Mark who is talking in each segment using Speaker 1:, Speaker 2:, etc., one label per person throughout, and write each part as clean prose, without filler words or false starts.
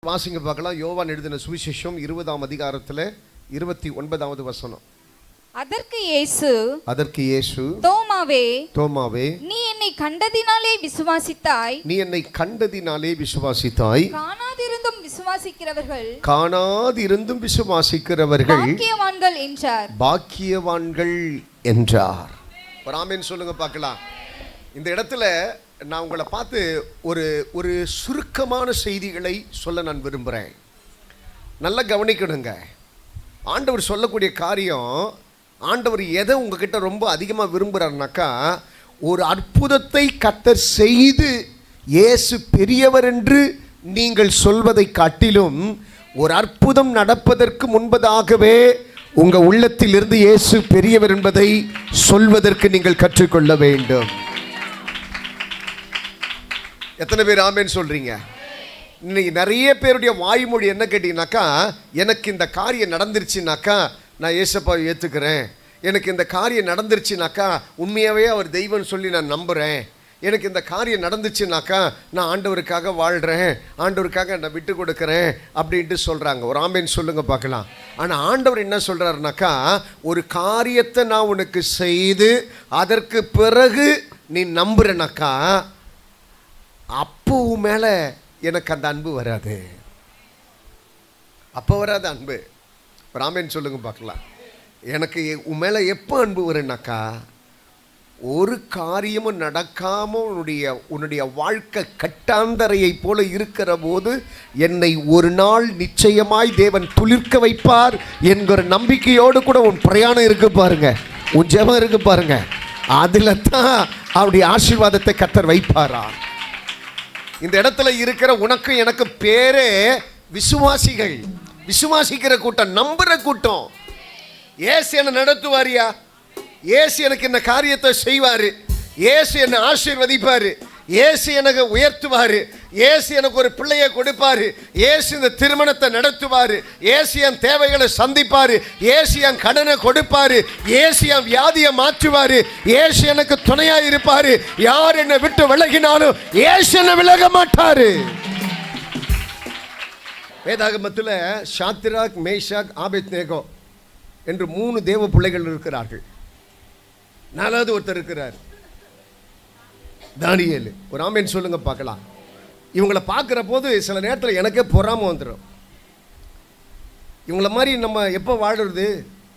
Speaker 1: வாசிங்க பார்க்கலாம். யோவான் எழுதின சுவிசேஷம் 20ஆம் அதிகாரத்தில் 29வது வசனம்.
Speaker 2: அதற்கு இயேசு தோமாவே நீ என்னை கண்டதினாலே விசுவாசித்தாய் காணாதிருந்தும் விசுவாசிக்கிறவர்கள் பாக்கியவான்கள் என்றார். ஆமென் சொல்லுங்க பார்க்கலாம். இந்த இடத்துல நான் உங்களை பார்த்து ஒரு சுருக்கமான செய்திகளை சொல்ல நான் விரும்புகிறேன். நல்லா கவனிக்கணுங்க. ஆண்டவர் சொல்லக்கூடிய காரியம், ஆண்டவர் எதை உங்ககிட்ட ரொம்ப அதிகமாக விரும்புகிறாருனாக்கா, ஒரு அற்புதத்தை கர்த்தர் செய்து இயேசு பெரியவர் என்று நீங்கள் சொல்வதை காட்டிலும், ஒரு அற்புதம் நடப்பதற்கு முன்பதாகவே உங்கள் உள்ளத்திலிருந்து இயேசு பெரியவர் என்பதை சொல்வதற்கு நீங்கள் கற்றுக்கொள்ள வேண்டும். எத்தனை பேர் ஆமேன்னு சொல்கிறீங்க? இன்னைக்கு நிறைய பேருடைய வாய்மொழி என்ன கேட்டிங்கனாக்கா, எனக்கு இந்த காரியம் நடந்துருச்சுனாக்கா நான் ஏசப்பாவை ஏற்றுக்கிறேன், எனக்கு இந்த காரியம் நடந்துருச்சுனாக்கா உண்மையாகவே அவர் தெய்வம்னு சொல்லி நான் நம்புகிறேன், எனக்கு இந்த காரியம் நடந்துச்சுனாக்கா நான் ஆண்டவருக்காக வாழ்கிறேன், ஆண்டவருக்காக நான் விட்டு கொடுக்குறேன் அப்படின்ட்டு சொல்கிறாங்க. ஒரு ஆமேன்னு சொல்லுங்கள் பார்க்கலாம். ஆனால் ஆண்டவர் என்ன சொல்கிறாருனாக்கா, ஒரு காரியத்தை நான் உனக்கு செய்து அதற்கு பிறகு நீ நம்புறனாக்கா அப்போ மேலே எனக்கு அந்த அன்பு வராது. அப்போ வராது அன்பு. ராமேன்னு சொல்லுங்க பார்க்கலாம். எனக்கு உன் மேலே எப்போ அன்பு வரும்னாக்கா, ஒரு காரியமும் நடக்காமல் உன்னுடைய வாழ்க்கை கட்டாந்தரையை போல இருக்கிற போது என்னை ஒரு நாள் நிச்சயமாய் தேவன் துளிர்க்க வைப்பார் என்கிற நம்பிக்கையோடு கூட உன் பிரயாணம் இருக்கு பாருங்க, உன் ஜெபம் இருக்கு பாருங்க, அதில் தான் அவருடைய ஆசீர்வாதத்தை கர்த்தர் வைப்பாரா. இந்த இடத்துல இருக்கிற உனக்கு எனக்கு பேரே விசுவாசிகள், விசுவாசிக்கிற கூட்டம், நம்புற கூட்டம். ஏசு என்ன நடத்துவாரியா, ஏசு எனக்கு இந்த காரியத்தை செய்வார், ஏசு என்னை ஆசீர்வதிப்பார், ஏசு எனக்கு உயர்த்துவார், ஏசு எனக்கு ஒரு பிள்ளையை கொடுப்பார், ஏசு இந்த திருமணத்தை நடத்துவார், ஏசு என் தேவைகளை சந்திப்பார், ஏசு என் கடனை கொடுப்பார், ஏசு என் வியாதியை மாற்றுவார், ஏசு எனக்கு துணையாக இருப்பார், யார் என்னை விட்டு விலகினாலும் ஏசு என்னை விலக மாட்டார். வேதாகமத்தில் சாத்ராக், மேஷாக், ஆபேத்நேகோ என்று 3 தேவ பிள்ளைகள் இருக்கிறார்கள். 4வது ஒருத்தர் இருக்கிறார், தானியேல். ஒரு ஆமேன் சொல்லுங்க பார்க்கலாம். இவங்களை பார்க்குற போது சில நேரத்தில் எனக்கே பொறாமை வந்துடும். இவங்கள மாதிரி நம்ம எப்போ வாழுறது,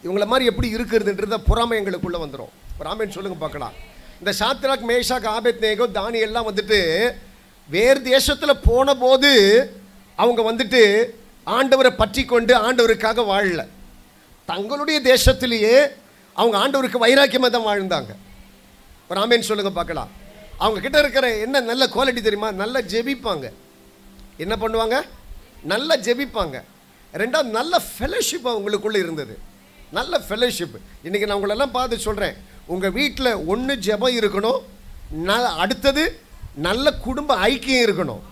Speaker 2: இவங்கள மாதிரி எப்படி இருக்கிறதுன்றத பொறாமை எங்களுக்குள்ளே வந்துடும். ஒரு ஆமேன் சொல்லுங்க பார்க்கலாம். இந்த சாத்ராக், மேஷாக், ஆபேத்நேகோ, தானியேல்லாம் வந்துட்டு வேறு தேசத்தில் போன போது அவங்க வந்துட்டு ஆண்டவரை பற்றி கொண்டு ஆண்டவருக்காக வாழல. தங்களுடைய தேசத்திலேயே அவங்க ஆண்டவருக்கு வைராக்கியமாக தான் வாழ்ந்தாங்க. ஒரு ஆமேன் சொல்லுங்க பார்க்கலாம். அவங்க கிட்ட இருக்கிற என்ன நல்ல குவாலிட்டி தெரியுமா? நல்லா ஜெபிப்பாங்க. என்ன பண்ணுவாங்க? நல்லா ஜெபிப்பாங்க. 2வது நல்ல ஃபெலோஷிப் அவங்களுக்குள்ளே இருந்தது, நல்ல ஃபெலோஷிப். இன்றைக்கி நான் உங்களெல்லாம் பார்த்து சொல்கிறேன், உங்கள் வீட்டில் ஒன்று ஜெபம் இருக்கணும், அடுத்தது நல்ல குடும்ப ஐக்கியம் இருக்கணும்.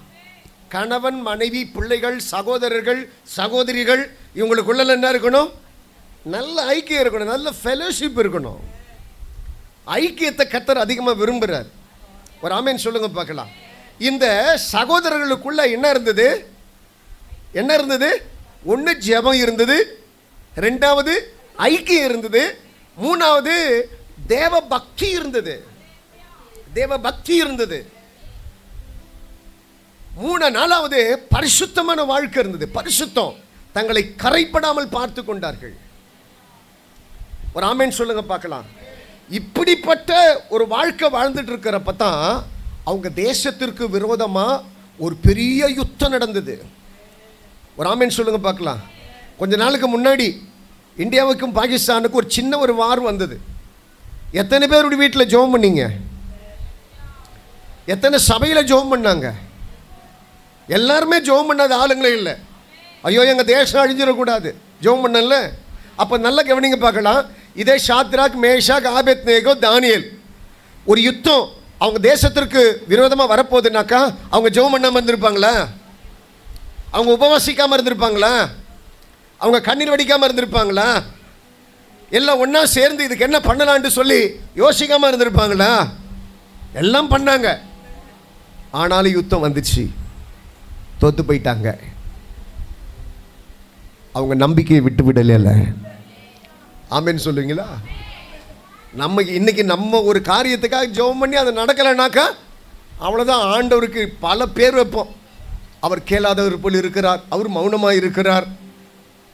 Speaker 2: கணவன், மனைவி, பிள்ளைகள், சகோதரர்கள், சகோதரிகள், இவங்களுக்குள்ள என்ன இருக்கணும்? நல்ல ஐக்கியம் இருக்கணும், நல்ல ஃபெலோஷிப் இருக்கணும். ஐக்கியத்தை கர்த்தர் அதிகமாக விரும்புகிறார். ஒரு ஆமேன் சொல்லுங்க பார்க்கலாம். இந்த சகோதரர்களுக்குள்ள என்ன இருந்தது? என்ன இருந்தது? 1 ஜெபம் இருந்தது, 2வது ஐக்கியம் இருந்தது, 3வது தேவ பக்தி இருந்தது. தேவ பக்தி இருந்தது. 4வது பரிசுத்தமான வாழ்க்கை இருந்தது. பரிசுத்தம், தங்களை கரைப்படாமல் பார்த்து கொண்டார்கள். ஒரு ஆமேன் சொல்லுங்க பார்க்கலாம். இப்படிப்பட்ட ஒரு வாழ்க்கை வாழ்ந்துட்டு இருக்கிறப்ப தான் அவங்க தேசத்திற்கு விரோதமாக ஒரு பெரிய யுத்தம் நடந்தது. ஒரு ஆமேன் சொல்லுங்க பார்க்கலாம். கொஞ்ச நாளுக்கு முன்னாடி இந்தியாவுக்கும் பாகிஸ்தானுக்கும் ஒரு சின்ன ஒரு வார் வந்தது. எத்தனை பேருடைய வீட்டில் ஜெபம் பண்ணீங்க? எத்தனை சபையில் ஜெபம் பண்ணாங்க? எல்லாருமே ஜெபம் பண்ணாத ஆளுங்களே இல்லை. ஐயோ எங்கள் தேசம் அழிஞ்சிடக்கூடாது ஜெபம் பண்ணல. அப்போ நல்லா கவனிங்க பார்க்கலாம். இதே சாத்ராக், மேஷாக், ஆபேத்நேகோ, தானியேல், ஒரு யுத்தம் அவங்க தேசத்திற்கு விரோதமாக வரப்போகுதுனாக்கா அவங்க ஜெபம் பண்ணாமல் இருந்திருப்பாங்களா? அவங்க உபவாசிக்காமல் இருந்திருப்பாங்களா? அவங்க கண்ணீர் வடிக்காமல் இருந்திருப்பாங்களா? எல்லாம் ஒன்றா சேர்ந்து இதுக்கு என்ன பண்ணலான்ட்டு சொல்லி யோசிக்காமல் இருந்திருப்பாங்களா? எல்லாம் பண்ணாங்க. ஆனாலும் யுத்தம் வந்துச்சு, தோத்து போயிட்டாங்க. அவங்க நம்பிக்கையை விட்டு விடல. ஆமென் சொல்லுவீங்களா? இன்னைக்கு நம்ம ஒரு காரியத்துக்காக ஜெபம் பண்ணி அது நடக்கலைனாக்கா அவ்வளோதான். ஆண்டவருக்கு பல பேர் வைப்போம். அவர் கேளாதவர் போல் இருக்கிறார், அவர் மௌனமாக இருக்கிறார்,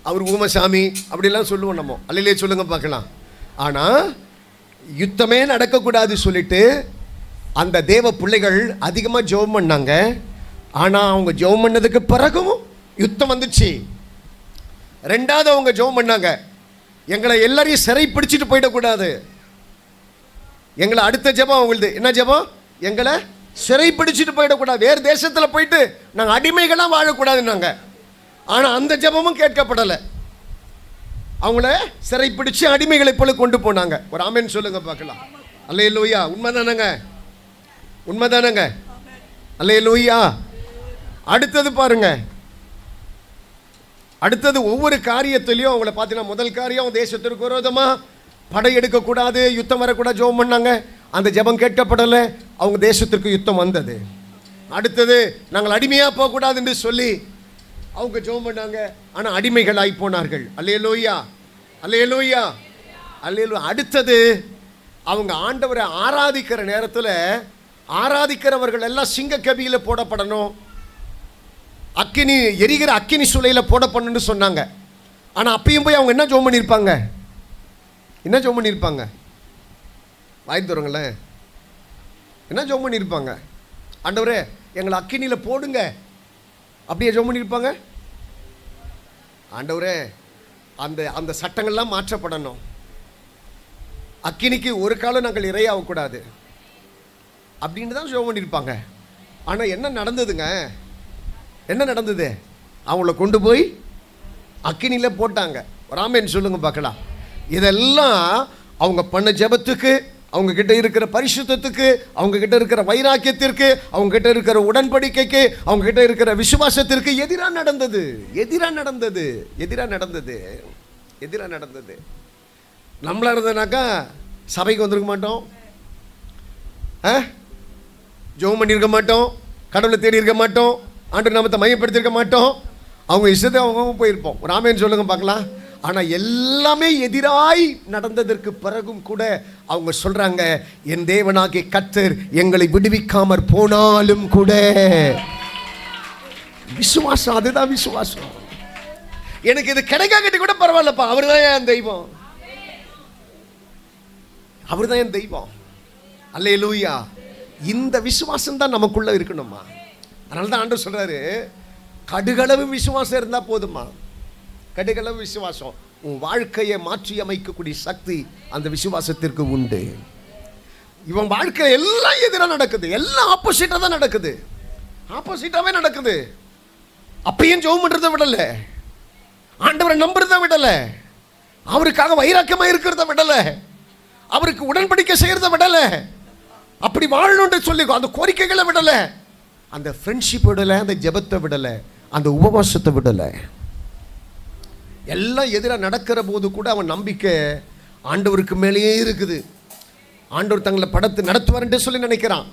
Speaker 2: அவர் ஊமசாமி அப்படிலாம் சொல்லுவோம் நம்ம. அல்லையிலே சொல்லுங்க பார்க்கலாம். ஆனால் யுத்தமே நடக்கக்கூடாது சொல்லிட்டு அந்த தேவ பிள்ளைகள் அதிகமாக ஜெபம் பண்ணாங்க. ஆனால் அவங்க ஜெபம் பண்ணதுக்கு பிறகும் யுத்தம் வந்துச்சு. ரெண்டாவது அவங்க ஜெபம் பண்ணாங்க, எங்களை எல்லாரையும் சிறை பிடிச்சிட்டு போயிடக்கூடாது. எங்களை அடுத்த ஜெபம் அவங்களது என்ன ஜெபம்? எங்களை சிறை பிடிச்சிட்டு போயிடக்கூடாது, வேறு தேசத்தில் போயிட்டு நாங்கள் அடிமைகளாக வாழக்கூடாதுன்னாங்க. ஆனால் அந்த ஜெபமும் கேட்கப்படலை. அவங்கள சிறை பிடிச்சி அடிமைகளை போல கொண்டு போனாங்க. ஒரு ஆமென் சொல்லுங்க பார்க்கலாம். அல்லேலூயா. உண்மைதானங்க? உண்மைதானங்க? அல்லேலூயா. அடுத்தது பாருங்க, அடுத்தது ஒவ்வொரு காரியத்திலையும் அவங்கள பார்த்தீங்கன்னா முதல் காரியம் தேசத்திற்கு விரோதமாக படையெடுக்கக்கூடாது, யுத்தம் வரக்கூடாது ஜெபம் பண்ணாங்க. அந்த ஜெபம் கேட்கப்படலை, அவங்க தேசத்திற்கு யுத்தம் வந்தது. அடுத்தது நாங்கள் அடிமையாக போகக்கூடாது என்று சொல்லி அவங்க ஜெபம் பண்ணாங்க. ஆனால் அடிமைகளாகி போனார்கள். அல்லேலூயா, அல்லேலூயா, அல்லேலூயா. அடுத்தது அவங்க ஆண்டவரை ஆராதிக்கிற நேரத்தில் ஆராதிக்கிறவர்கள் எல்லாம் சிங்கக்கபியில் போடப்படணும், அக்கினி எரிகிற அக்கினி சூளையில் போடப்படணும்னு சொன்னாங்க. ஆனால் அப்பயும் போய் அவங்க என்ன ஜெபம் பண்ணியிருப்பாங்க? என்ன ஜெபம் பண்ணியிருப்பாங்க? வாய் தருங்களேன். என்ன ஜெபம் பண்ணியிருப்பாங்க? ஆண்டவரே எங்களை அக்கினியில் போடுங்க, அப்படியே ஜெபம் பண்ணியிருப்பாங்க. ஆண்டவரே அந்த அந்த சட்டங்கள்லாம் மாற்றப்படணும், அக்கினிக்கு ஒரு காலம் நாங்கள் இரையாகக்கூடாது அப்படின்னு தான் ஜெபம் பண்ணியிருப்பாங்க. ஆனால் என்ன நடந்ததுங்க? என்ன நடந்தது? அவங்கள கொண்டு போய் அக்கினியில் போட்டாங்க. ராமேன் சொல்லுங்க பார்க்கலாம். இதெல்லாம் அவங்க பண்ண ஜெபத்துக்கு, அவங்க கிட்ட இருக்கிற பரிசுத்தத்துக்கு, அவங்க கிட்ட இருக்கிற வைராக்கியத்திற்கு, அவங்க கிட்ட இருக்கிற உடன்படிக்கைக்கு, அவங்க கிட்ட இருக்கிற விசுவாசத்திற்கு எதிராக நடந்தது. எதிராக நடந்தது, எதிராக நடந்தது, எதிராக நடந்தது. நம்மளா இருந்தனாக்கா சபைக்கு வந்திருக்க மாட்டோம், ஜெபம் பண்ணியிருக்க மாட்டோம், கடவுளை தேடி இருக்க மாட்டோம், ஆண்டு நாமத்தை மையப்படுத்தியிருக்க மாட்டோம். அவங்க இஷ்டத்தை அவங்க போயிருப்போம். ஒரு ஆமென் சொல்லுங்க பார்க்கலாம். ஆனால் எல்லாமே எதிராய் நடந்ததற்கு பிறகும் கூட அவங்க சொல்றாங்க, என் தேவனாகிய கர்த்தர் எங்களை விடுவிக்காமற் போனாலும் கூட. விசுவாசம், அதுதான் விசுவாசம். எனக்கு இது கிடைக்காட்டி கூட பரவாயில்லப்பா, அவர் தான் என் தெய்வம், அவர் தான் என் தெய்வம். அல்லேலூயா. இந்த விசுவாசம் தான் நமக்குள்ள இருக்கணுமா. அதனால தான் ஆண்டவர் சொல்றாரு, கடுகளவு விசுவாசம் இருந்தால் போதுமா. கடுகளவு விசுவாசம் உன் வாழ்க்கையை மாற்றி அமைக்கக்கூடிய சக்தி அந்த விசுவாசத்திற்கு உண்டு. இவன் வாழ்க்கையில் எல்லாம் எதிராக நடக்குது, எல்லாம் ஆப்போசிட்டாக தான் நடக்குது, ஆப்போசிட்டாகவே நடக்குது. அப்பயும் ஜெபம் பண்ணுறதை விடலை, ஆண்டவரை நம்புறதை விடலை, அவருக்காக வைராக்கியமாக இருக்கிறத விடலை, அவருக்கு உடன்படிக்கை செய்கிறத விடலை, அப்படி வாழணும்னு சொல்லி அந்த கோரிக்கைகளை விடலை, அந்த ஃப்ரெண்ட்ஷிப் விடலை, அந்த ஜெபத்தை விடலை, அந்த உபவாசத்தை விடலை. எல்லாம் எதிராக நடக்கிற போது கூட அவன் நம்பிக்கை ஆண்டவருக்கு மேலேயே இருக்குது. ஆண்டவர் தங்களை படத்தை நடத்துவார்ன்ட்டு சொல்லி நினைக்கிறான்.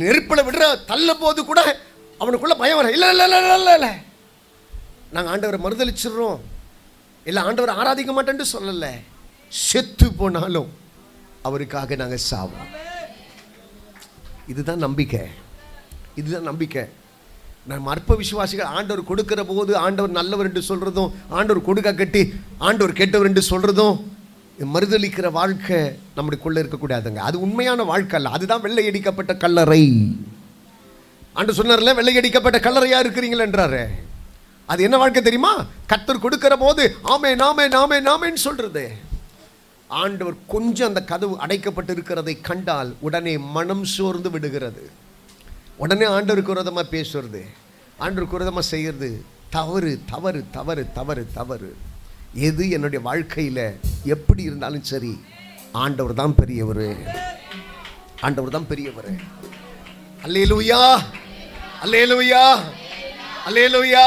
Speaker 2: நெருப்பில் விடுற தள்ள போது கூட அவனுக்குள்ள பயம் வர. இல்லை இல்லை இல்லை இல்லை இல்லை, நாங்கள் ஆண்டவரை மறுதளிச்சிடுறோம், இல்லை ஆண்டவரை ஆராதிக்க மாட்டேன்ட்டு சொல்லலை, செத்து போனாலும் அவருக்காக நாங்கள் சாவோம். இதுதான் நம்பிக்கை, இதுதான் நம்பிக்கை. நம்ம அற்ப விசுவாசிகள் ஆண்டவர் கொடுக்கிற போது ஆண்டவர் நல்லவர் என்று சொல்கிறதும், ஆண்டவர் கொடுக்க கட்டி ஆண்டவர் கெட்டவர் என்று சொல்கிறதும், மறுதளிக்கிற வாழ்க்கை நம்மளுக்குள்ளே இருக்கக்கூடாதுங்க. அது உண்மையான வாழ்க்கை அல்ல, அதுதான் வெள்ளையடிக்கப்பட்ட கல்லறை. ஆண்டவர் சொன்னார்ல, வெள்ளையடிக்கப்பட்ட கல்லறையா இருக்கிறீங்களேன்றாரு. அது என்ன வாழ்க்கை தெரியுமா? கர்த்தர் கொடுக்கிற போது ஆமே நாமே நாமே நாமேன்னு சொல்றது. ஆண்டவர் கொஞ்சம் அந்த கதவு அடைக்கப்பட்டு இருக்கிறதை கண்டால் உடனே மனம் சோர்ந்து விடுகிறது. உடனே ஆண்டவருக்கு விரோதமாக பேசுறது, ஆண்டவருக்கு விரோதமாக செய்கிறது தவறு தவறு தவறு தவறு தவறு. எது என்னுடைய வாழ்க்கையில் எப்படி இருந்தாலும் சரி, ஆண்டவர் தான் பெரியவர், ஆண்டவர் தான் பெரியவர். அல்லேலூயா, அல்லேலூயா, அல்லேலூயா.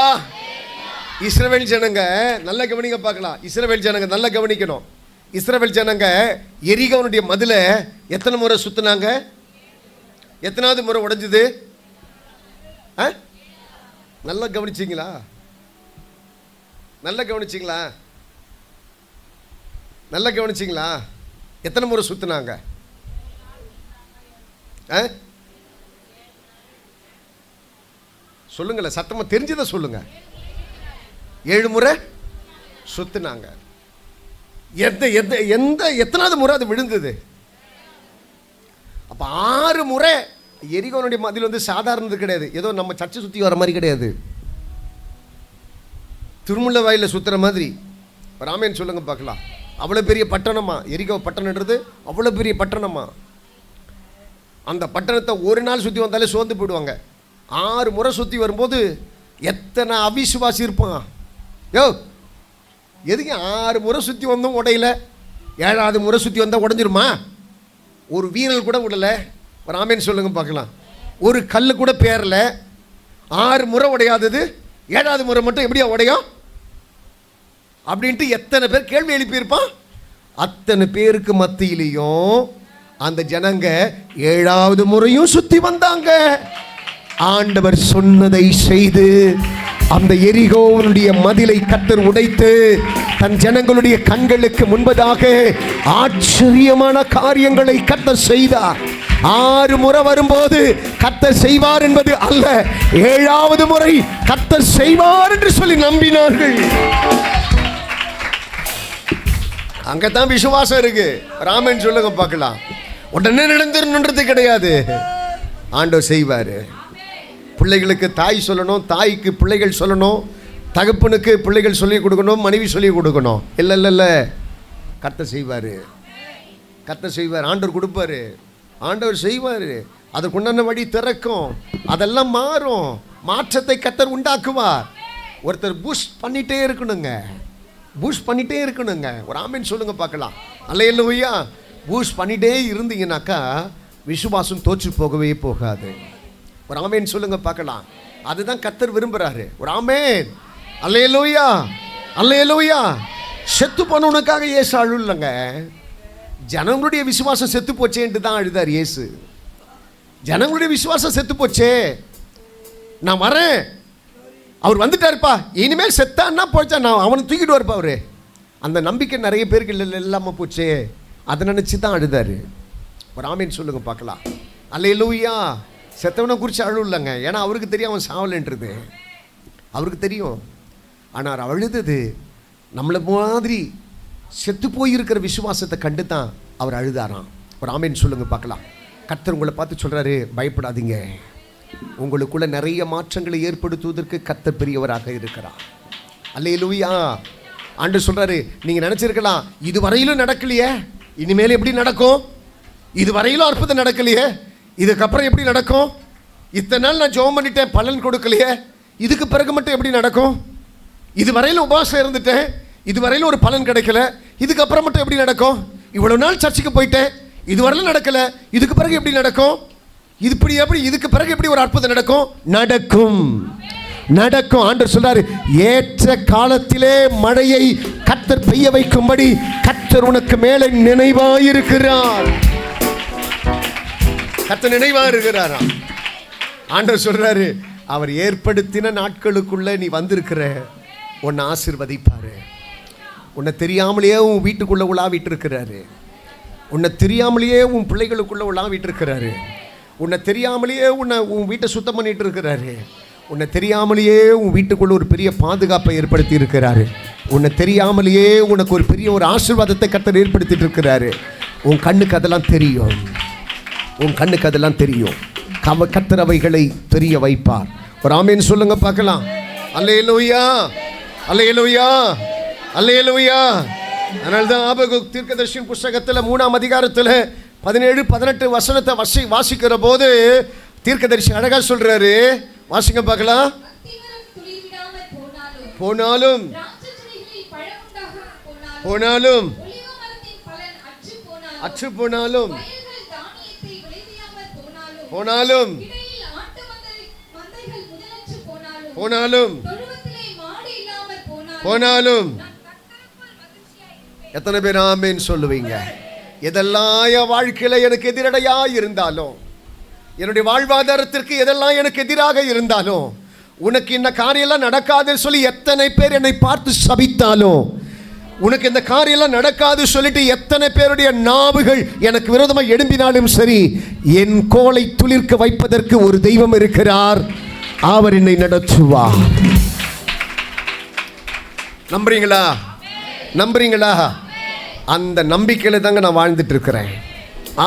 Speaker 2: இஸ்ரவேல் ஜனங்க நல்ல கவனிக்க பார்க்கலாம். இஸ்ரவேல் ஜனங்க நல்லா கவனிக்கணும். இஸ்ரவேல் ஜனங்க எரிகோனுடைய மதிலை எத்தனை முறை சுத்தினாங்க? எத்தனாவது முறை உடைஞ்சது? நல்லா கவனிச்சிங்களா? நல்லா கவனிச்சிங்களா? நல்லா கவனிச்சிங்களா? எத்தனை முறை சுத்தினாங்க? சொல்லுங்களேன், சத்தமா தெரிஞ்சதை சொல்லுங்க. 7 முறை சுத்தினாங்க. எத்தனாவது முறை அது விழுந்தது? அப்ப 6 முறை. எரிகோனுடைய மதில் வந்து சாதாரணது கிடையாது, ஏதோ நம்ம சர்ச்சை சுத்தி வர மாதிரி கிடையாது, திருமுல்ல வாயில சுத்துற மாதிரி. ராமேன் சொல்லுங்க பார்க்கலாம். அவ்வளோ பெரிய பட்டணமா எரிகோ பட்டணன்றது? அவ்வளோ பெரிய பட்டணமா? அந்த பட்டணத்தை ஒரு நாள் சுற்றி வந்தாலே சோர்ந்து போயிடுவாங்க. 6 முறை சுற்றி வரும்போது எத்தனை அவிசுவாசி இருப்பான்? யோ, எதுக்கு 6 முறை சுற்றி வந்தோம் உடையில? 7வது முறை சுற்றி வந்தால் உடஞ்சிருமா? ஒரு வீரல் கூட விடலை. ராமேன் சொல்லுங்க பார்க்கலாம். ஒரு கல் கூட பேரல. 6 முறை உடையாதது 7வது முறை மட்டும் எப்படியா உடையும் அப்படின்ட்டு எத்தனை பேர் கேள்வி எழுப்பியிருப்பான்? அத்தனை பேருக்கு மத்தியிலையும் அந்த ஜனங்க 7வது முறையும் சுத்தி வந்தாங்க. ஆண்டவர் சொன்னதை செய்து அந்த எரிகோனுடைய மதிலை கர்த்தர் உடைத்து தன் ஜனங்களுடைய கண்களுக்கு முன்பதாக ஆச்சரியமான காரியங்களை கர்த்தர் செய்தார். 6 முறை வரும்போது கர்த்தர் செய்வார் என்பது அல்ல, 7வது முறை கர்த்தர் செய்வார் என்று சொல்லி நம்பினார்கள். அங்கதான் விசுவாசம் இருக்கு. ராமன் சொல்லுங்க பார்க்கலாம். உடனே நடந்துருன்றது கிடையாது, ஆண்டவர் செய்வாரு. பிள்ளைகளுக்கு தாய் சொல்லணும், தாய்க்கு பிள்ளைகள் சொல்லணும், தகப்பனுக்கு பிள்ளைகள் சொல்லிக் கொடுக்கணும், மனைவி சொல்லிக் கொடுக்கணும். இல்லை இல்லை இல்லை, கர்த்தர் செய்வார், கர்த்தர் செய்வார். ஆண்டவர் கொடுப்பாரு, ஆண்டவர் செய்வார். அதுக்குண்டான வழி திறக்கும், அதெல்லாம் மாறும். மாற்றத்தை கர்த்தர் உண்டாக்குவார். ஒருத்தர் பூஸ்ட் பண்ணிட்டே இருக்கணுங்க, பூஸ்ட் பண்ணிட்டே இருக்கணுங்க. ஒரு ஆமென் சொல்லுங்க பார்க்கலாம். அல்லேலூயா. பூஸ்ட் பண்ணிட்டே இருந்தீங்கன்னாக்கா விசுவாசம் தோற்று போகவே போகாது. ஒரு ஆமென் சொல்லுங்க பார்க்கலாம். அதுதான் கர்த்தர் விரும்புறாரு. ஒரு ஆமென். அல்லேலூயா, அல்லேலூயா. செத்து போனவனுக்காக இயேசு அழுலங்க, ஜனங்களுடைய விசுவாசம் செத்து போச்சேன்ட்டு தான் அழுதார் இயேசு. ஜனங்களுடைய விசுவாசம் செத்து போச்சே, நான் வரேன், அவர் வந்துட்டாருப்பா, இனிமேல் செத்தான்னா போச்சா, நான் அவனை தூக்கிட்டு வரப்பா. அவரு அந்த நம்பிக்கை நிறைய பேருக்கு இல்லை, இல்லாமல் போச்சே, அதை நினச்சி தான் அழுதாரு. ஒரு ஆமீன் சொல்லுங்க பார்க்கலாம். அல்லேலூயா. செத்தவனை குறித்து அழுலங்க, ஏன்னா அவருக்கு தெரியும் அவன் சாவலன்றது, அவருக்கு தெரியும். ஆனால் அழுதது நம்மளை மாதிரி செத்து போயிருக்கிற விசுவாசத்தை கண்டு தான் அவர் அழுதாராம். ஒரு ஆமீன் சொல்லுங்க பார்க்கலாம். கர்த்தர் உங்களை பார்த்து சொல்கிறாரு, பயப்படாதீங்க, உங்களுக்குள்ள நிறைய மாற்றங்களை ஏற்படுத்துவதற்கு கர்த்தர் பெரியவராக இருக்கிறார். அல்லேலூயா. ஆண்டவர் சொல்றாரு, நீங்க நினைச்சிருக்கலாம் இதுவரையிலும் நடக்கலையே, இனிமேல் எப்படி நடக்கும்? இதுவரையிலும் அற்புதம் நடக்கலையே, இதுக்கப்புறம் எப்படி நடக்கும்? இத்தனை நாள் நான் ஜெபம் பண்ணிட்டேன், பலன் கொடுக்கலையே, இதுக்கு பிறகு மட்டும் எப்படி நடக்கும்? இதுவரையிலும் உபவாசம் இருந்துட்டேன், இதுவரையிலும் ஒரு பலன் கிடைக்கல, இதுக்கப்புறம் மட்டும் எப்படி நடக்கும்? இவ்வளவு நாள் சர்ச்சுக்கு போயிட்டேன், இதுவரையிலும் நடக்கல, இதுக்கு பிறகு எப்படி நடக்கும்? இப்படி எப்படி இதுக்கு பிறகு எப்படி ஒரு அற்புதம் நடக்கும்? நடக்கும், நடக்கும். ஆண்டவர் சொல்றாரு, ஏற்ற காலத்திலே மழையை கர்த்தர் பெய்ய வைக்கும்படி கர்த்தர் உனக்கு மேலே நினைவாயிருக்கிறார். கர்த்தர் நினைவாயிருக்கிறாராம். ஆண்டவர் சொல்றாரு, அவர் ஏற்படுத்தின நாட்களுக்குள்ள நீ வந்திருக்கிற, உன்னை ஆசீர்வதிப்பாரு. உன்னை தெரியாமலேயே உன் வீட்டுக்குள்ள உலாவிட்டு இருக்கிறாரு, உன்னை தெரியாமலேயே உன் பிள்ளைகளுக்குள்ள உலாவிட்டு இருக்கிறாரு, உன்னை தெரியாமலேயே உன் வீட்டை சுத்தம் பண்ணிட்டு இருக்கிறாரு, உன்னை தெரியாமலேயே உன் வீட்டுக்குள்ள ஒரு பெரிய பாதுகாப்பை ஏற்படுத்தி இருக்கிறாரு, உன்னை தெரியாமலேயே உனக்கு ஒரு பெரிய ஒரு ஆசீர்வாதத்தை கர்த்தர் ஏற்படுத்திட்டு இருக்கிறாரு. உன் கண்ணுக்கு அதெல்லாம் தெரியும், உன் கண்ணுக்கு அதெல்லாம் தெரியும். கர்த்தர் அவைகளை தெரிய வைப்பார். ஒரு ஆமென் சொல்லுங்க பார்க்கலாம். அல்லேலூயா, அல்லேலூயா, அல்லேலூயா. அதனால்தான் ஆபகுக் தீர்க்கதரிசியின் புஸ்தகத்தில் 3ஆம் அதிகாரத்தில் 17-18 வசனத்தை வாசிக்கிற போது தீர்க்கதரிசி அழகா சொல்றாரு. வாசிங்க பார்க்கலாம். போனாலும் போனாலும் அற்று போனாலும் போனாலும் போனாலும் போனாலும் எத்தனை பேர் ஆமென் சொல்லுவீங்க? எதெல்லாம் என் வாழ்க்கையில் எனக்கு எதிரடையாக இருந்தாலும், என்னுடைய வாழ்வாதாரத்திற்கு எதெல்லாம் எனக்கு எதிராக இருந்தாலும், உனக்கு இந்த காரியெல்லாம் நடக்காதுன்னு சொல்லி எத்தனை பேர் என்னை பார்த்து சபித்தாலும், உனக்கு இந்த காரியெல்லாம் நடக்காது சொல்லிட்டு எத்தனை பேருடைய நாவுகள் எனக்கு விரோதமாக எழும்பினாலும் சரி, என் கோலை துளிர்க்க வைப்பதற்கு ஒரு தெய்வம் இருக்கிறார். அவர் என்னை நடத்துவார். நம்புறீங்களா? நம்புறீங்களா? அந்த நம்பிக்கையில தாங்க நான் வாழ்ந்துட்டு இருக்கிறேன்.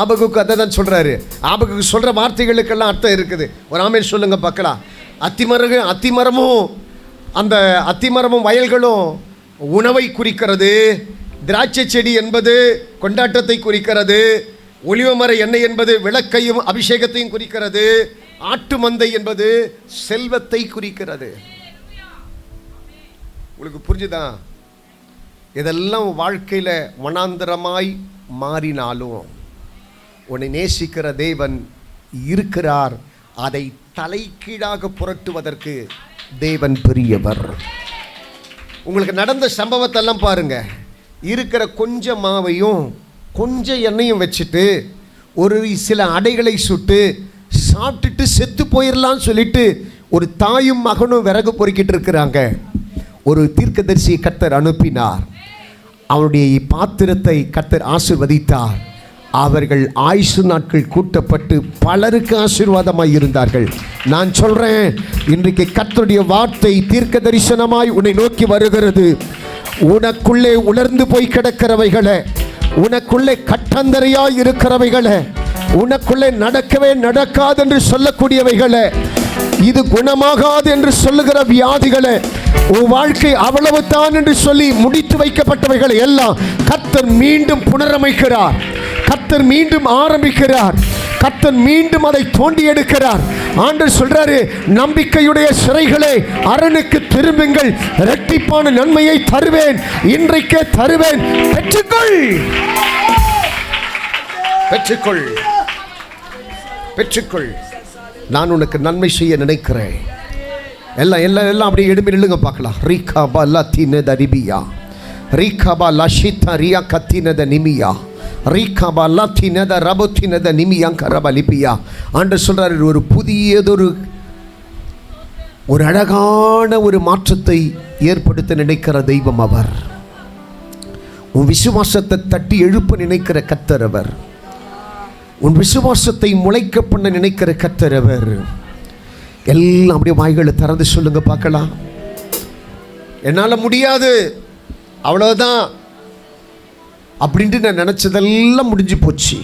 Speaker 2: ஆபகுக்கு அதை தான் சொல்றாரு. ஆபகுக்கு சொல்ற வார்த்தைகளுக்கெல்லாம் அர்த்தம் இருக்குது. ஒரு ஆமென் சொல்லுங்க பார்க்கலாம். அத்திமரமும் அந்த அத்திமரமும் வயல்களும் உணவை குறிக்கிறது. திராட்சை செடி என்பது கொண்டாட்டத்தை குறிக்கிறது. ஒலிவமர எண்ணெய் என்பது விளக்கையும் அபிஷேகத்தையும் குறிக்கிறது. ஆட்டு மந்தை என்பது செல்வத்தை குறிக்கிறது. உங்களுக்கு புரிஞ்சுதா? இதெல்லாம் வாழ்க்கையில் வனாந்தரமாய் மாறினாலும் உன்னை நேசிக்கிற தேவன் இருக்கிறார். அதை தலைகீழாக புரட்டுவதற்கு தேவன் பெரியவர். உங்களுக்கு நடந்த சம்பவத்தெல்லாம் பாருங்க. இருக்கிற கொஞ்சம் மாவையும் கொஞ்சம் எண்ணெயும் வச்சுட்டு ஒரு சில அடைகளை சுட்டு சாப்பிட்டுட்டு செத்து போயிடலான்னு சொல்லிட்டு ஒரு தாயும் மகனும் விறகு பொறுக்கிட்டு இருக்கிறாங்க. ஒரு தீர்க்கதரிசியை கர்த்தர் அனுப்பினார். அவருடைய பாத்திரத்தை கர்த்தர் ஆசீர்வதித்தார். அவர்கள் ஆயுசு நாட்கள் கூட்டப்பட்டு பலருக்கு ஆசீர்வாதமாய் இருந்தார்கள். நான் சொல்றேன், இன்றைக்கு கர்த்தருடைய வார்த்தை தீர்க்க தரிசனமாய் உன்னை நோக்கி வருகிறது. உனக்குள்ளே உலர்ந்து போய் கிடக்கிறவைகளை, உனக்குள்ளே கட்டந்தரையாய் இருக்கிறவைகளை, உனக்குள்ளே நடக்கவே நடக்காது என்று சொல்லக்கூடியவைகளை, இது குணமாகாது என்று சொல்லுகிற வியாதிகளை, உன் வாழ்க்கை அவ்வளவு தான் என்று சொல்லி முடித்து வைக்கப்பட்டவைகளை எல்லாம் கர்த்தர் மீண்டும் புனரமைக்கிறார். கர்த்தர் மீண்டும் ஆரம்பிக்கிறார். கர்த்தர் மீண்டும் அதை தோண்டி எடுக்கிறார். ஆண்டவர் சொல்றாரு, நம்பிக்கையுடைய சிறைகளே அரணுக்கு திரும்புங்கள், இரட்டிப்பான நன்மையை தருவேன், இன்றைக்கே தருவேன், பெற்றுக்கொள், பெற்றுக்கொள், பெற்றுக்கொள். நான் உனக்கு நன்மை செய்ய நினைக்கிறேன். எல்லாம் எல்லாம் எல்லாம் அப்படியே எடுத்து நில்லுங்க பார்க்கலாம். ரீகாபா லத்தினத ரிபியா, ரீகாபா லஷிதா ரியா கத்தினத நிமியா, ரீகாபா லத்தினத ரபுத்தினத நிமியா கரபா லிபியா. ஆண்டவர் சொல்றாரு, ஒரு புதியதொரு ஒரு அழகான ஒரு மாற்றத்தை ஏற்படுத்த நினைக்கிற தெய்வம் அவர். உன் விசுவாசத்தை தட்டி எழுப்ப நினைக்கிற கர்த்தர் அவர். உன் விசுவாசத்தை முளைக்க பண்ண நினைக்கிற கர்த்தர் அவர். எல்லாம் அப்படியே வாய்களை திறந்து சொல்லுங்க பார்க்கலாம். என்னால் முடியாது, அவ்வளோதான் அப்படின்ட்டு நான் நினைச்சதெல்லாம் முடிஞ்சு போச்சு.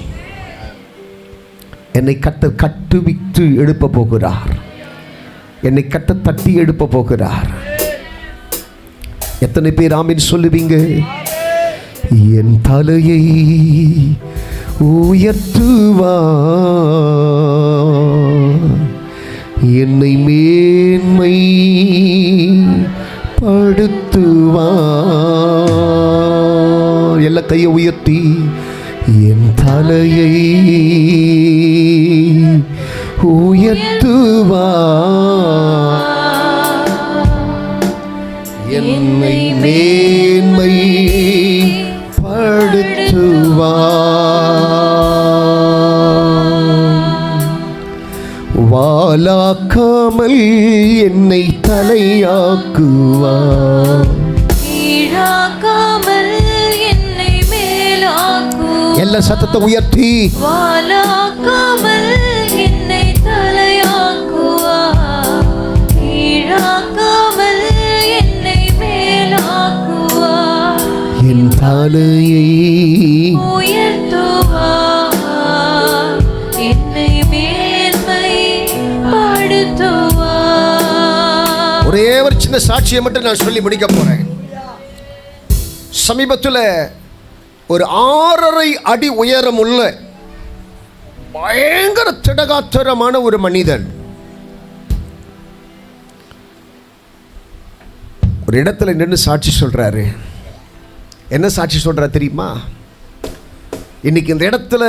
Speaker 2: என்னை கர்த்தர் கட்டுவித்து எழுப்ப போகிறார். என்னை கட்ட தட்டி எழுப்ப போகிறார். எத்தனை பேர் ஆமீன் சொல்லுவீங்க? என் தலையை உயர்த்துவார், என்னை மேன்மை படுத்துவார். எல்லா கையை உயர்த்தி, என் தலையை உயர்த்துவார், என்னை மேன்மை வாலாக்காமல் என்னை தலையாக்குவார்,
Speaker 3: கீழாக்காமல் என்னை மேலாக்குவார்.
Speaker 2: எல்லா சத்தத்தை உயர்த்தி,
Speaker 3: வாலாக்காமல் என்னை தலையாக்குவார், கீழாக்காமல் என்னை மேலாக்குவார்.
Speaker 2: என் தலையை
Speaker 3: உயர்த்துவார், என்னை மேன்மை படுத்துவார்.
Speaker 2: ஒரே ஒரு சின்ன சாட்சியை மட்டும் நான் சொல்லி முடிக்க போறேன். சமீபத்தில் ஒரு 6.5 அடி உயரம் உள்ள பயங்கர திடகாத்திரமான ஒரு மனிதன் ஒரு இடத்துல நின்று சாட்சி சொல்றாரு. என்ன சாட்சி சொல்றாரு தெரியுமா? இன்னைக்கு இந்த இடத்துல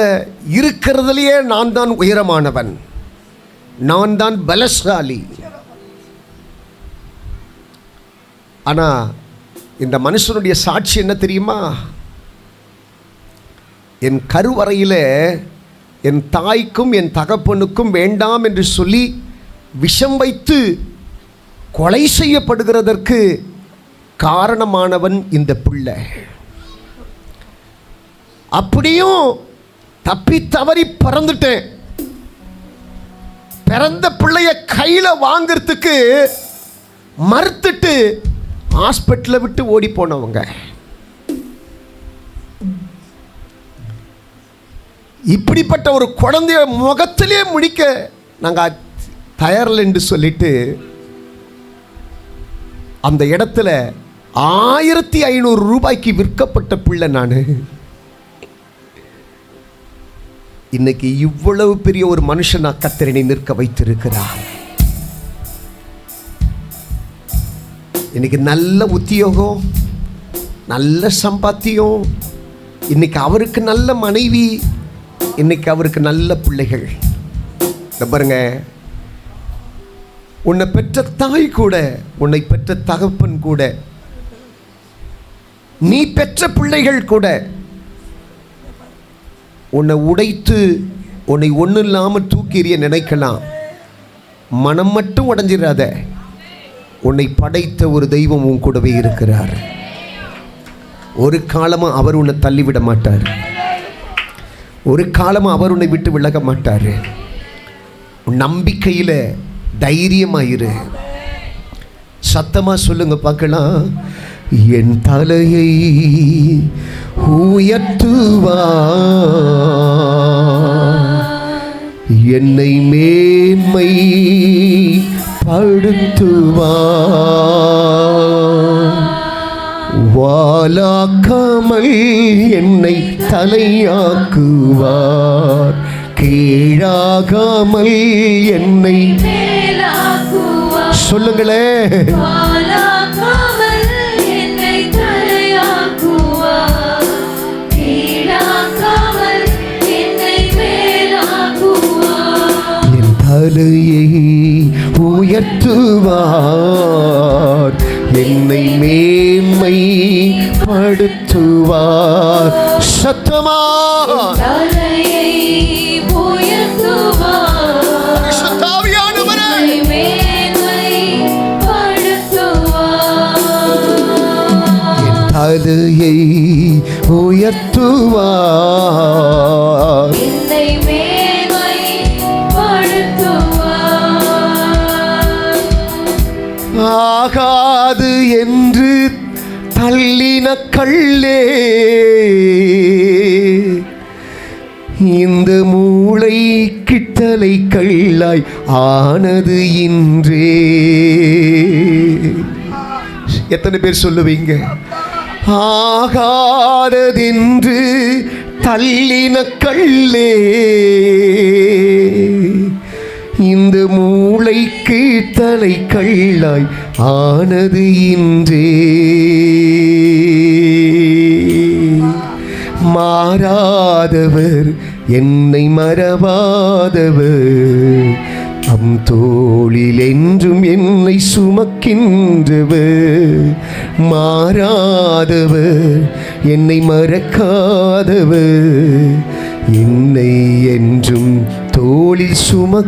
Speaker 2: இருக்கிறதுலையே நான் தான் உயரமானவன், நான் தான் பலசாலி. ஆனா இந்த மனுஷனுடைய சாட்சி என்ன தெரியுமா? என் கருவறையில் என் தாய்க்கும் என் தகப்பனுக்கும் வேண்டாம் என்று சொல்லி விஷம் வைத்து கொலை செய்யப்படுகிறதற்கு காரணமானவன் இந்த பிள்ளை. அப்படியும் தப்பி தவறி பிறந்துட்டேன். பிறந்த பிள்ளைய கையில் வாங்கிறதுக்கு மறுத்துட்டு ஹாஸ்பிட்டலை விட்டு ஓடி போனவங்க. இப்படிப்பட்ட ஒரு குழந்தைய முகத்திலே முடிக்க நாங்கள் தயாரில்லை என்று சொல்லிட்டு அந்த இடத்துல 1500 ரூபாய்க்கு விற்கப்பட்ட பிள்ளை நான். இன்னைக்கு இவ்வளவு பெரிய ஒரு மனுஷனா கர்த்தரை நிற்க வைத்திருக்கிறார். இன்னைக்கு நல்ல உத்தியோகம், நல்ல சம்பாத்தியம், இன்னைக்கு அவருக்கு நல்ல மனைவி, இன்னைக்கு அவருக்கு நல்ல பிள்ளைகள். பாருங்க, உன்னை பெற்ற தாய் கூட, உன்னை பெற்ற தகப்பன் கூட, நீ பெற்ற பிள்ளைகள் கூட உன்னை உடைத்து உன்னை ஒன்றும் இல்லாமல் தூக்கி எறிய நினைக்கலாம். மனம் மட்டும் உடைஞ்சிடாத. உன்னை படைத்த ஒரு தெய்வம் உன் கூடவே இருக்கிறார். ஒரு காலமும் அவர் உன்னை தள்ளிவிட மாட்டார். ஒரு காலமும் அவர் உன்னை விட்டு விலக மாட்டார். நம்பிக்கையில் தைரியமாயிரு. சத்தமா சொல்லுங்க பார்க்கலாம். என் தலையை உயர்த்துவார், என்னை மேன்மை படுத்துவார், வாலாக்காமல் என்னை தலையாக்குவார், கீழாகாமல் என்னை சொல்லுங்களே. என் தலையை உயர்த்துவார், என்னை மேன்மை படுத்துவார். சத்தமா தலையை உயர்த்துவார்,
Speaker 3: என்னை மேன்மைப்படுத்துவார்.
Speaker 2: ஆகாது என்று தள்ளின கல்லே இந்த மூளை கிட்டலை கல்லாய் ஆனது இன்றே. எத்தனை பேர் சொல்லுவீங்க? ஆகாததென்று தள்ளின கல்லே இந்த மூளைக்கு தலை கல்லாய் ஆனது இன்றே. மாறாதவர், என்னை மறவாதவர், அம் தோளில் என்றும் என்னை சுமக்கின்றவர். மாறாதவர், என்னை மறக்காதவர், என்னை என்றும் தோளில் சுமக்கின்றவர்.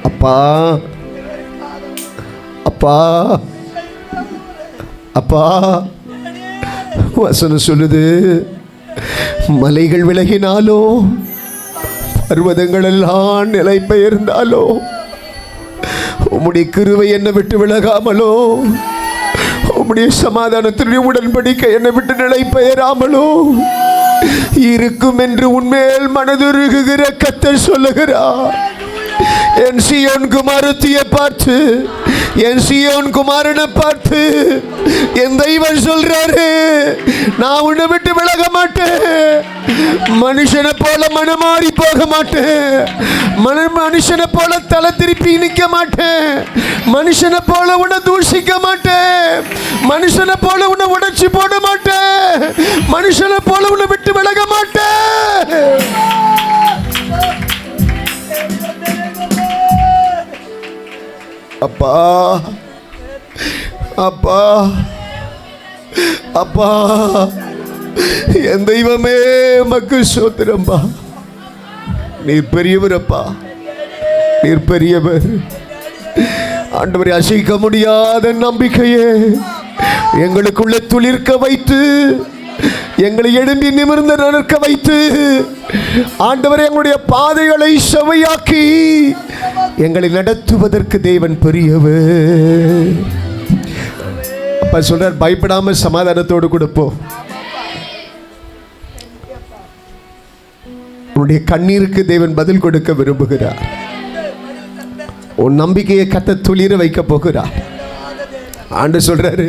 Speaker 2: அப்பா அப்பா அப்பா, வசனம் சொல்லுது, மலைகள் விலகினாலோ பர்வதங்கள் எல்லாம் நிலை பெயர்ந்தாலோ உம்முடைய கிருபை என்னை விட்டு விலகாமலோ, உம்முடைய சமாதானத்தினுடைய உடன்படிக்கை என்னை விட்டு நிலை பெயராமலோ இருக்கும் என்று உன்மேல் மனதுருகுகிற கர்த்தர் சொல்லுகிறார். என் சீயோன் குமாரத்தியை பார்த்து, என் சீயோன் குமாரனை பார்த்து என் தெய்வம் சொல்றாரு, நான் உன்னை விட்டு விலக மாட்டேன். மனுஷனை போல மனமாறி போக மாட்டேன். மனுஷனை போல தலை திருப்பி நிற்க மாட்டேன். மனுஷனை போல உன்னை தூஷிக்க மாட்டேன். மனுஷனை போல உன்னை உடைச்சி போட மாட்டேன். மனுஷனை போல உன்னை விட்டு விலக மாட்டேன். அப்பா அப்பா அப்பா, என் தெய்வமே, மக்கு சோத்திரம்பா, நீ பெரியவரப்பா. நீர் பெரியவர். ஆண்டவரை, அசைக்க முடியாத நம்பிக்கையே எங்களுக்குள்ளே துளிர்க்க வைத்து, எங்களை எழும்பி நிமிர்ந்து நடக்க வைத்து, ஆண்டவரை எங்களுடைய பாதைகளை செவையாக்கி எங்களை நடத்துவதற்கு தேவன் பெரியவர். அப்ப சொல்றார், பயப்படாம சமாதானத்தோடு கொடுப்போம். உன்னுடைய கண்ணீருக்கு தேவன் பதில் கொடுக்க விரும்புகிறார். உன் நம்பிக்கையை கத்த துளிர வைக்க போகிறார். ஆண்டு சொல்றாரு,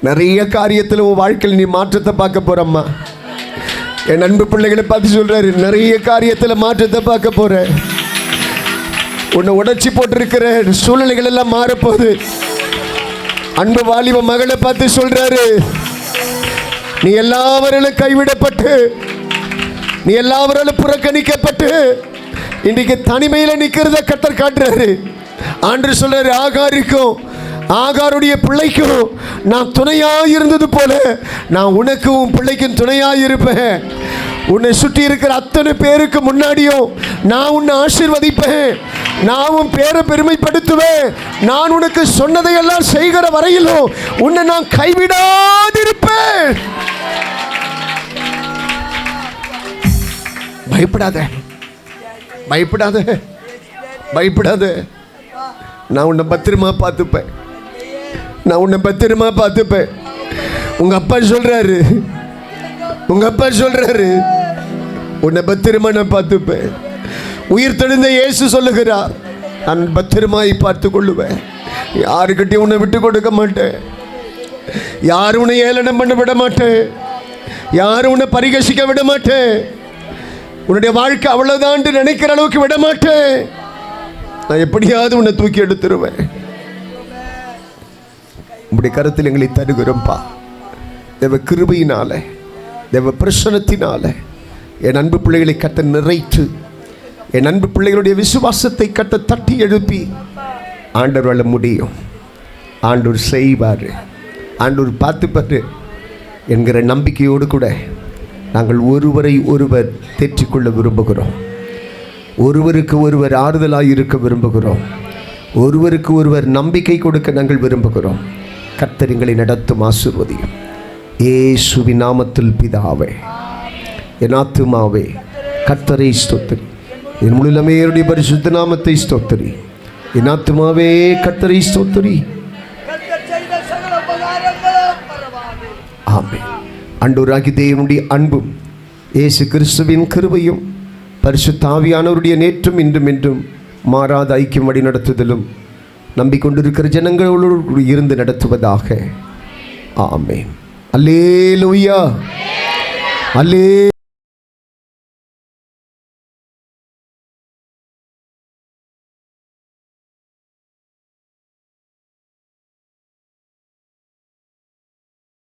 Speaker 2: நிறைய காரியத்தில் உன் வாழ்க்கையில் நீ மாற்றத்தை பார்க்க போறம்மா. என் அன்பு பிள்ளைகளை பார்த்து சொல்றாரு, நிறைய காரியத்தில் மாற்றத்தை பார்க்க போற. உன்னை உடைச்சி போட்டிருக்கிற சூழ்நிலைகள் எல்லாம் மாறப்போகுது. அன்பு வாலிப மகளை பார்த்து சொல்றாரு, நீ எல்லாவர்களும் கைவிடப்பட்டு, நீ எல்லாவர்களும் புறக்கணிக்கப்பட்டு இன்றைக்கு தனிமையில நிக்கிறத கர்த்தர் காட்டுறாரு. ஆண்டு சொல்றாரு, ஆகாருடைய பிள்ளைக்கும் நான் துணையாக இருந்தது போல நான் உனக்கும் பிள்ளைக்கும் துணையாக இருப்பேன். உன்னை சுற்றி இருக்கிற அத்தனை பேருக்கு முன்னாடியும் நான் உன்னை ஆசீர்வதிப்பேன். நான் உன் பேரை பெருமைப்படுத்துவேன். நான் உனக்கு சொன்னதையெல்லாம் செய்கிற வரையிலும் உன்னை நான் கைவிடாதிருப்பேன். பயப்படாத, பயப்படாத, பயப்படாத. நான் உன்னை பத்திரமா பார்த்துப்பேன். நான் உன்னை பத்திரமா பார்த்துப்பேன். உங்க அப்பா சொல்றாரு, உங்க அப்பா சொல்றாரு, உன்னை பத்திரமா நான் பார்த்துப்பேன். உயிர் தெழுந்த இயேசு சொல்லுகிறார், நான் பத்திரமாய் பார்த்து கொள்ளுவேன். யாருக்கிட்டையும் உன்னை விட்டு கொடுக்க மாட்டேன். யாரும் உன்னை ஏளனம் பண்ண விட மாட்டேன். யாரும் உன்னை பரிகசிக்க விட மாட்டேன். உன்னுடைய வாழ்க்கை அவ்வளவுதான் நினைக்கிற அளவுக்கு விட மாட்டேன். நான் எப்படியாவது உன்னை தூக்கி எடுத்துருவேன். உங்களுடைய கருத்தில் எங்களை தருகிறோம்ப்பா. தேவ கிருபையினால, தேவ பிரசனத்தினால என் அன்பு பிள்ளைகளை கட்ட நிறைத்து, என் அன்பு பிள்ளைகளுடைய விசுவாசத்தை கட்ட தட்டி எழுப்பி ஆண்டவர் வாழ முடியும். ஆண்டவர் செய்வார், ஆண்டவர் பார்த்துப்பாரு என்கிற நம்பிக்கையோடு கூட நாங்கள் ஒருவரை ஒருவர் தேற்றிக்கொள்ள விரும்புகிறோம். ஒருவருக்கு ஒருவர் ஆறுதலாக இருக்க விரும்புகிறோம். ஒருவருக்கு ஒருவர் நம்பிக்கை கொடுக்க நாங்கள் விரும்புகிறோம். கர்த்தர் எங்களை நடத்தும் ஆசீர்வதியும். இயேசுவின் நாமத்தில் பிதாவே. என் ஆத்துமாவே கர்த்தரை ஸ்தோத்திரி, என் முழுமையுடைய பரிசுத்த நாமத்தை ஸ்தோத்திரி. என் ஆத்துமாவே கர்த்தரை ஸ்தோத்திரி. ஆமென். ஆண்டவராகிய தேவனுடைய அன்பும் இயேசு கிறிஸ்துவின் கிருபையும் பரிசுத்த ஆவியானவருடைய நேற்றும் இன்றும் என்றும் மாறாத ஐக்கியம் வழி நடத்துதலும் நம்பிக்கொண்டிருக்கிற ஜனங்களோடு இருந்து நடத்துவதாக. ஆமென். அல்லேலூயா. அல்லே